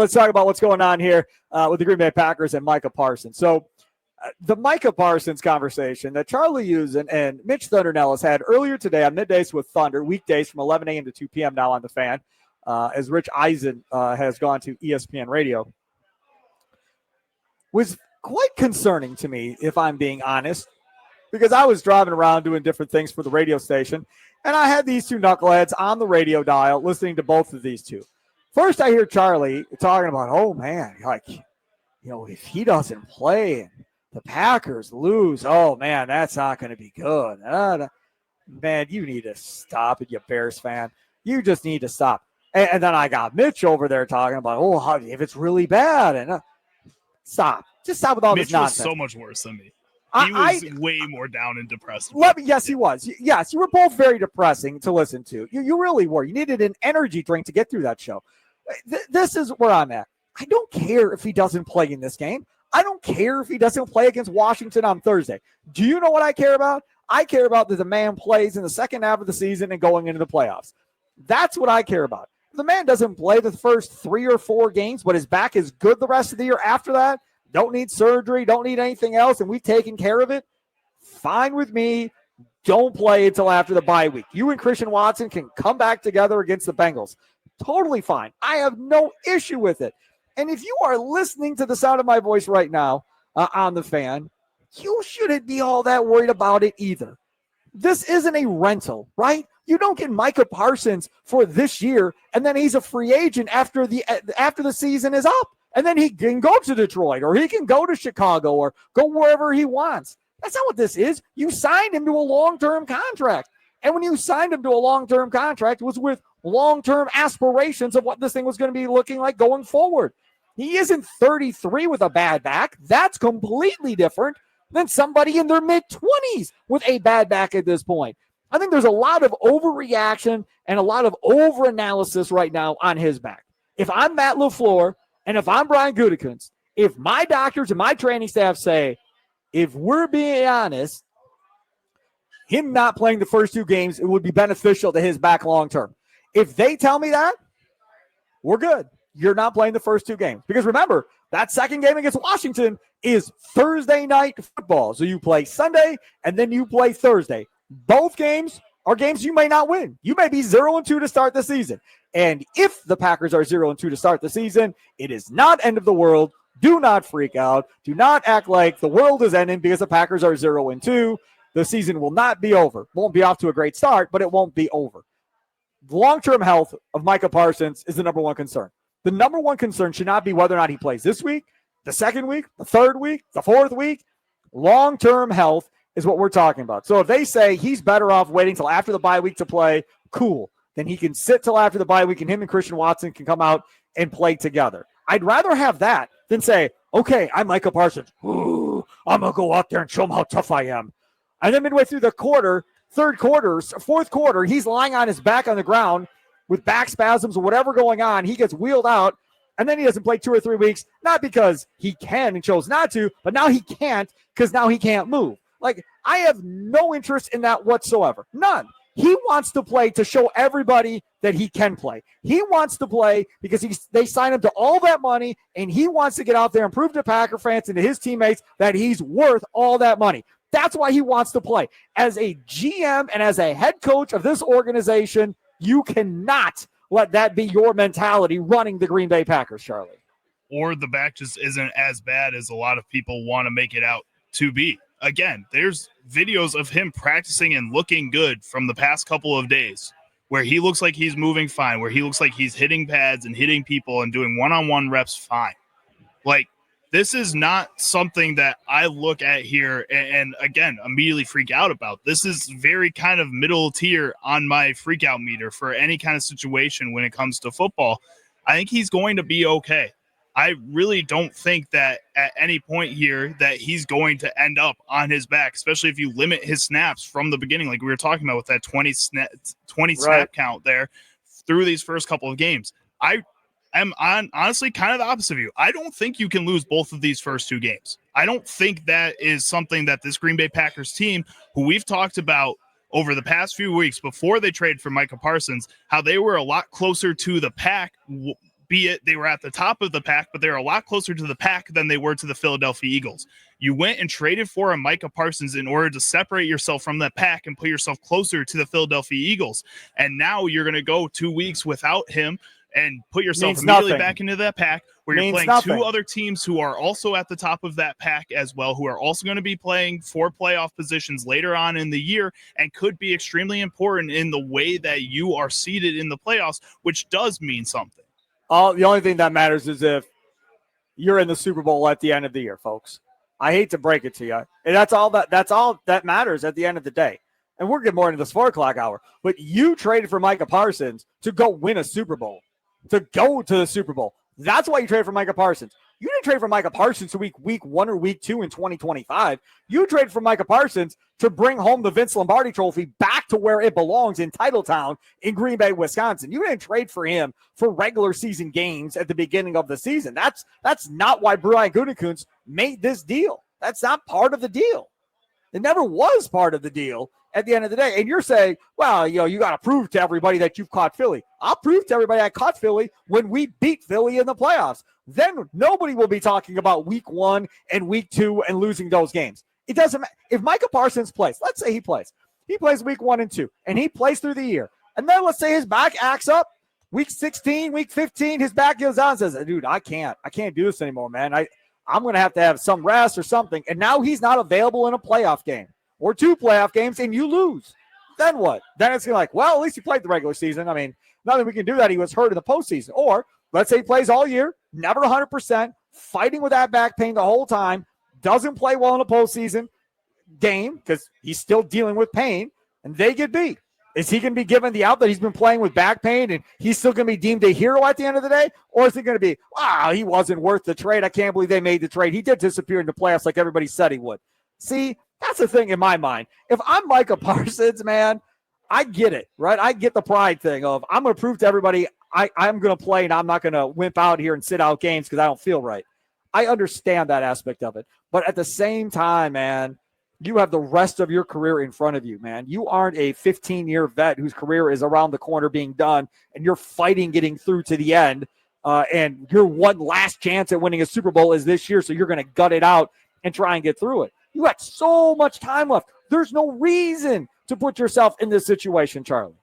Let's talk about what's going on here with the Green Bay Packers and Micah Parsons. So the Micah Parsons conversation that Charlie Uczen and Mitch Thundernellis had earlier today on Middays with Thunder, weekdays from 11 a.m. to 2 p.m. now on The Fan, as Rich Eisen has gone to ESPN Radio, was quite concerning to me, if I'm being honest, because I was driving around doing different things for the radio station, and I had these two knuckleheads on the radio dial listening to both of these two. First, I hear Charlie talking about, oh, man, like, you know, if he doesn't play and the Packers lose, oh, man, that's not going to be good. Man, you need to stop it, you Bears fan. You just need to stop. And then I got Mitch over there talking about, oh, if it's really bad. And stop. Just stop with all this nonsense. Mitch was so much worse than me. He was way more down and depressed. Yes, he was. Yes, you were both very depressing to listen to. You really were. You needed an energy drink to get through that show. This is where I'm at. I don't care if he doesn't play in this game. I don't care if he doesn't play against Washington on Thursday. Do you know what I care about? I care about that the man plays in the second half of the season and going into the playoffs. That's what I care about. If the man doesn't play the first 3 or 4 games, but his back is good the rest of the year after that, don't need surgery, don't need anything else, and we've taken care of it, fine with me. Don't play until after the bye week. You and Christian Watson can come back together against the Bengals. Totally fine. I have no issue with it. And if you are listening to the sound of my voice right now on The Fan, you shouldn't be all that worried about it either. This isn't a rental, right? You don't get Micah Parsons for this year, and then he's a free agent after the season is up. And then he can go to Detroit, or he can go to Chicago, or go wherever he wants. That's not what this is. You signed him to a long-term contract. And when you signed him to a long-term contract, it was with long-term aspirations of what this thing was going to be looking like going forward. He isn't 33 with a bad back. That's completely different than somebody in their mid-20s with a bad back at this point. I think there's a lot of overreaction and a lot of overanalysis right now on his back. If I'm Matt LaFleur and if I'm Brian Gutekunst, if my doctors and my training staff say, if we're being honest, him not playing the first 2 games, it would be beneficial to his back long-term. If they tell me that, we're good. You're not playing the first 2 games. Because remember, that second game against Washington is Thursday night football. So you play Sunday, and then you play Thursday. Both games are games you may not win. You may be 0-2 to start the season. And if the Packers are 0-2 to start the season, it is not end of the world. Do not freak out. Do not act like the world is ending because the Packers are 0-2. The season will not be over. Won't be off to a great start, but it won't be over. The long-term health of Micah Parsons is the number one concern. The number one concern should not be whether or not he plays this week, the second week, the third week, the fourth week. Long-term health is what we're talking about. So if they say he's better off waiting till after the bye week to play, cool. Then he can sit till after the bye week and him and Christian Watson can come out and play together. I'd rather have that than say, okay, I'm Micah Parsons. Ooh, I'm going to go out there and show him how tough I am. And then midway through the fourth quarter, he's lying on his back on the ground with back spasms or whatever going on. He gets wheeled out, and then he doesn't play 2 or 3 weeks, not because he can and chose not to, but now he can't because now he can't move. Like, I have no interest in that whatsoever. None. He wants to play to show everybody that he can play. He wants to play because they signed him to all that money, and he wants to get out there and prove to Packer fans and to his teammates that he's worth all that money. That's why he wants to play. As a GM and as a head coach of this organization, you cannot let that be your mentality running the Green Bay Packers, Charlie. Or the back just isn't as bad as a lot of people want to make it out to be. Again, there's videos of him practicing and looking good from the past couple of days where he looks like he's moving fine, where he looks like he's hitting pads and hitting people and doing one-on-one reps fine. Like, this is not something that I look at here and again, immediately freak out about. This is very kind of middle tier on my freak out meter for any kind of situation when it comes to football. I think he's going to be okay. I really don't think that at any point here that he's going to end up on his back, especially if you limit his snaps from the beginning, like we were talking about with that 20 snap count there through these first couple of games. I am honestly kind of the opposite of you. I don't think you can lose both of these first 2 games. I don't think that is something that this Green Bay Packers team, who we've talked about over the past few weeks before they traded for Micah Parsons, how they were a lot closer to the pack albeit they were at the top of the pack, but they're a lot closer to the pack than they were to the Philadelphia Eagles. You went and traded for a Micah Parsons in order to separate yourself from that pack and put yourself closer to the Philadelphia Eagles. And now you're going to go 2 weeks without him and put yourself immediately back into that pack where you're playing two other teams who are also at the top of that pack as well, who are also going to be playing for playoff positions later on in the year and could be extremely important in the way that you are seated in the playoffs, which does mean something. The only thing that matters is if you're in the Super Bowl at the end of the year, folks. I hate to break it to you. And that's all that matters at the end of the day. And we're getting more into this 4 o'clock hour. But you traded for Micah Parsons to go win a Super Bowl. To go to the Super Bowl. That's why you traded for Micah Parsons. You didn't trade for Micah Parsons to week 1 or week 2 in 2025. You traded for Micah Parsons to bring home the Vince Lombardi trophy back to where it belongs in Titletown in Green Bay, Wisconsin. You didn't trade for him for regular season games at the beginning of the season. That's not why Brian Gutekunst made this deal. That's not part of the deal. It never was part of the deal at the end of the day. And you're saying, well, you got to prove to everybody that you've caught Philly. I'll prove to everybody I caught Philly when we beat Philly in the playoffs. Then nobody will be talking about week 1 and week 2 and losing those games. It doesn't matter. If Micah Parsons plays, let's say he plays week 1 and 2, and he plays through the year. And then let's say his back acts up. Week 16, week 15, his back goes on and says, dude, I can't do this anymore, man. I'm going to have some rest or something. And now he's not available in a playoff game or 2 playoff games, and you lose. Then what? Then it's going to like, well, at least he played the regular season. I mean, nothing we can do that. He was hurt in the postseason. Or let's say he plays all year, never 100%, fighting with that back pain the whole time, doesn't play well in a postseason game because he's still dealing with pain, and they get beat. Is he going to be given the out that he's been playing with back pain and he's still going to be deemed a hero at the end of the day? Or is it going to be, wow, he wasn't worth the trade. I can't believe they made the trade. He did disappear in the playoffs like everybody said he would. See, that's the thing in my mind. If I'm Micah Parsons, man, I get it, right? I get the pride thing of I'm going to prove to everybody I'm going to play and I'm not going to wimp out here and sit out games because I don't feel right. I understand that aspect of it. But at the same time, man, you have the rest of your career in front of you, man. You aren't a 15-year vet whose career is around the corner being done, and you're fighting getting through to the end, and your one last chance at winning a Super Bowl is this year, so you're going to gut it out and try and get through it. You got so much time left. There's no reason to put yourself in this situation, Charlie.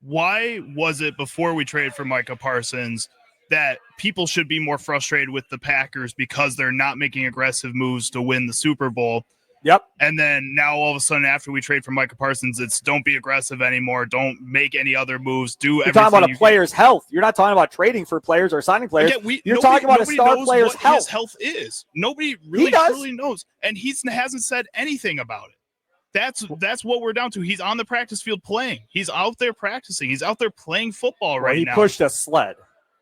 Why was it before we traded for Micah Parsons that people should be more frustrated with the Packers because they're not making aggressive moves to win the Super Bowl? Yep. And then now all of a sudden after we trade for Micah Parsons, it's don't be aggressive anymore. Don't make any other moves. You're talking about a player's health. You're not talking about trading for players or signing players. You're talking about a star player's health. His health is. Nobody really truly knows. And he hasn't said anything about it. That's what we're down to. He's on the practice field playing. He's out there practicing. He's out there playing football right now. He pushed a sled.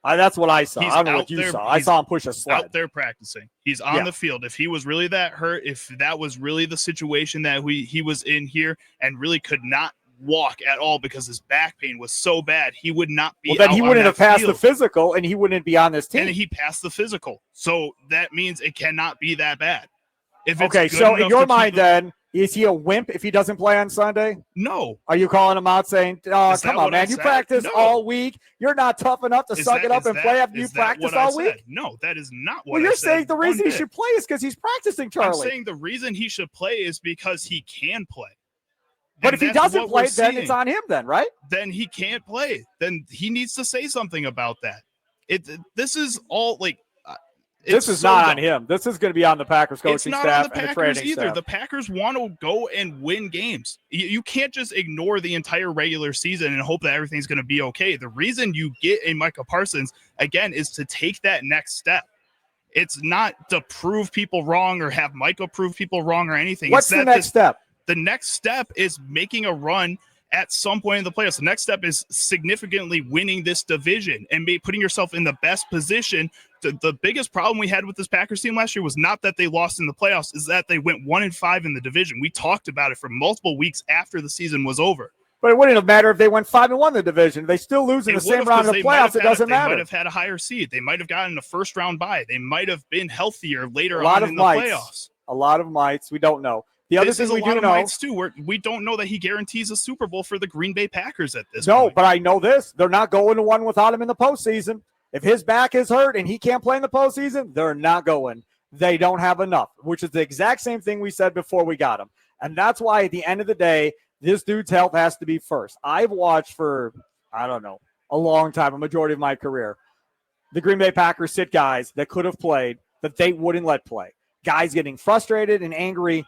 That's what I saw. I don't know what you saw. I saw him push a sled. Out there practicing. He's on the field. If he was really that hurt, if that was really the situation that he was in here and really could not walk at all because his back pain was so bad, he would not be. Well, then he wouldn't have passed the physical, and he wouldn't be on this team. And he passed the physical, so that means it cannot be that bad. Okay, so in your mind, then. Is he a wimp if he doesn't play on Sunday? No. Are you calling him out saying, oh, come on, man, you practiced all week. You're not tough enough to suck it up and play after you practiced all week? No, that is not what Well, you're saying the reason he should play is because he's practicing, Charlie. I'm saying the reason he should play is because he can play. But if he doesn't play, then it's on him then, right? Then he can't play. Then he needs to say something about that. This is all like, this is not on him. This is going to be on the Packers coaching staff and the training staff. The Packers want to go and win games. You can't just ignore the entire regular season and hope that everything's going to be okay. The reason you get a Micah Parsons, again, is to take that next step. It's not to prove people wrong or have Micah prove people wrong or anything. What's the next step? The next step is making a run at some point in the playoffs. The next step is significantly winning this division and putting yourself in the best position. The biggest problem we had with this Packers team last year was not that they lost in the playoffs, is that they went 1-5 in the division. We talked about it for multiple weeks after the season was over. But it wouldn't have mattered if they went 5-1 in the division. They still lose in the same round of the playoffs. It doesn't matter. They might have had a higher seed. They might have gotten a first-round bye. They might have been healthier later on in the playoffs. A lot of mights. We don't know. The other this thing is a we lot do of know, minds too. We don't know that he guarantees a Super Bowl for the Green Bay Packers at this no, point. but I know this. They're not going to one without him in the postseason. If his back is hurt and he can't play in the postseason, they're not going. They don't have enough, which is the exact same thing we said before we got him. And that's why at the end of the day, this dude's health has to be first. I've watched for, I don't know, a long time, a majority of my career, the Green Bay Packers sit guys that could have played that they wouldn't let play. Guys getting frustrated and angry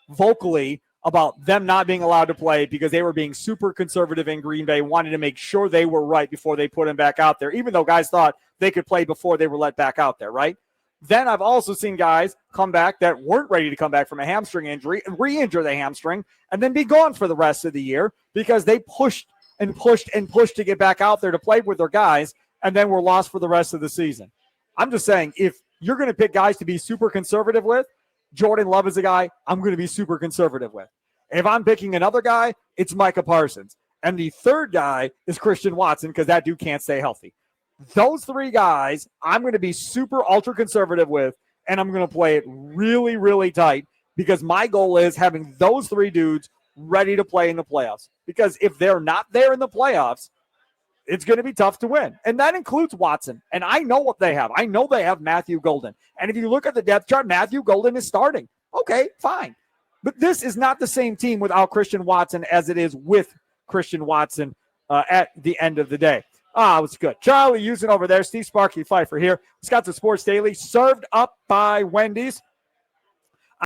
vocally about them not being allowed to play because they were being super conservative in Green Bay, wanted to make sure they were right before they put him back out there, even though guys thought they could play before they were let back out there, right? Then I've also seen guys come back that weren't ready to come back from a hamstring injury and re-injure the hamstring and then be gone for the rest of the year because they pushed and pushed and pushed to get back out there to play with their guys and then were lost for the rest of the season. I'm just saying, if you're going to pick guys to be super conservative with, Jordan Love is a guy I'm going to be super conservative with. If I'm picking another guy, it's Micah Parsons. And the third guy is Christian Watson because that dude can't stay healthy. Those three guys I'm going to be super ultra conservative with, and I'm going to play it really, really tight because my goal is having those three dudes ready to play in the playoffs. Because if they're not there in the playoffs, it's going to be tough to win. And that includes Watson. And I know what they have. I know they have Matthew Golden. And if you look at the depth chart, Matthew Golden is starting. Okay, fine. But this is not the same team without Christian Watson as it is with Christian Watson at the end of the day. Ah, it was good. Charlie Uczen over there. Steve Sparky Fifer here. Wisconsin Sports Daily, served up by Wendy's.